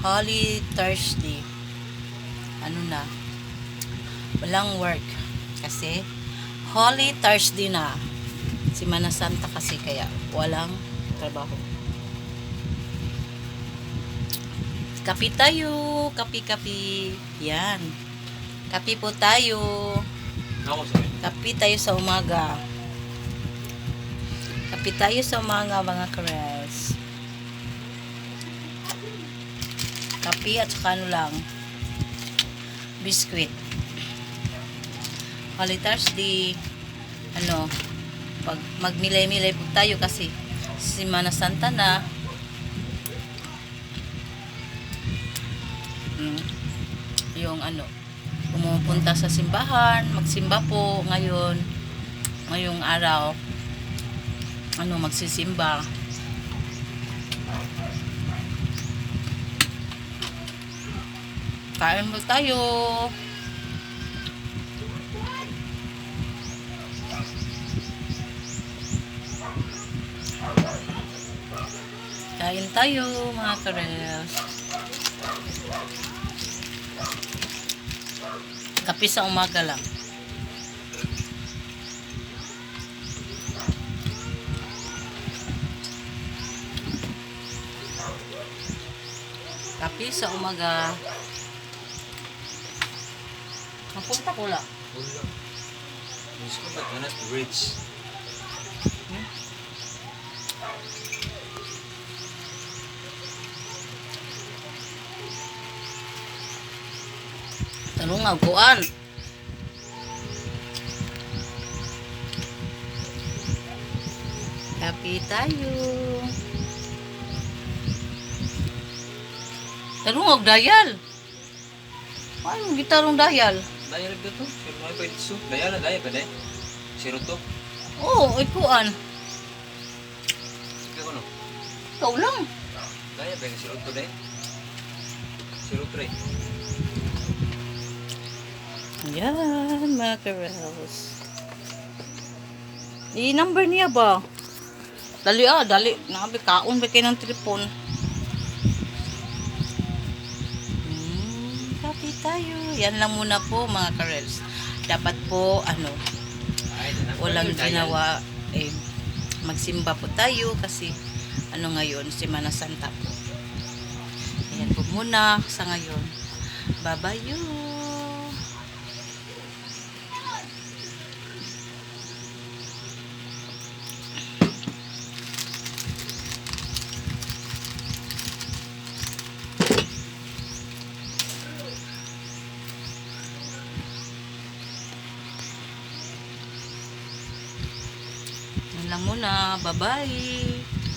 Holy Thursday. Ano na? Walang work. Kasi, Holy Thursday na. Semana Santa kasi kaya walang trabaho. Kapi tayo. Kapi-kapi. Yan. Kapi po tayo. Kapi tayo sa umaga. Kapi tayo sa umaga mga kares. Kapi at saka ano lang. Biskuit. Holy Thursday. Ano, pag magmilay-milay po tayo kasi Semana Santa na. Yung ano, pumupunta sa simbahan, magsimba po ngayon. Ngayong araw, ano, magsisimba. Kain mo tayo. Kain tayo mga kares. Kape sa umaga lang. Kape sa umaga. Mapunta ko lang. Wala. Miss ko ba't manat rich? Tanong nga, kuan. Kape tayo. Tanong nga, dayal. Ano, gitarong dayal? Daya rin to. Sino may pwede su? Daya na, daya pa na. Siro to. Oo, kuan. Sige ko no. Ikaw lang. Daya ba yung siro to dahil? Siro to rin. Yan, mga karos. I-number niya ba? Dali dali. Nakabi, kaon ba kayo ng telepon? Kape tayo. Yan lang muna po, mga karos. Dapat po, ano, walang ginawa. Magsimba po tayo kasi, ano ngayon, Semana Santa po. Ayan po muna sa ngayon. Bye-bye. Yan lang muna. Bye-bye.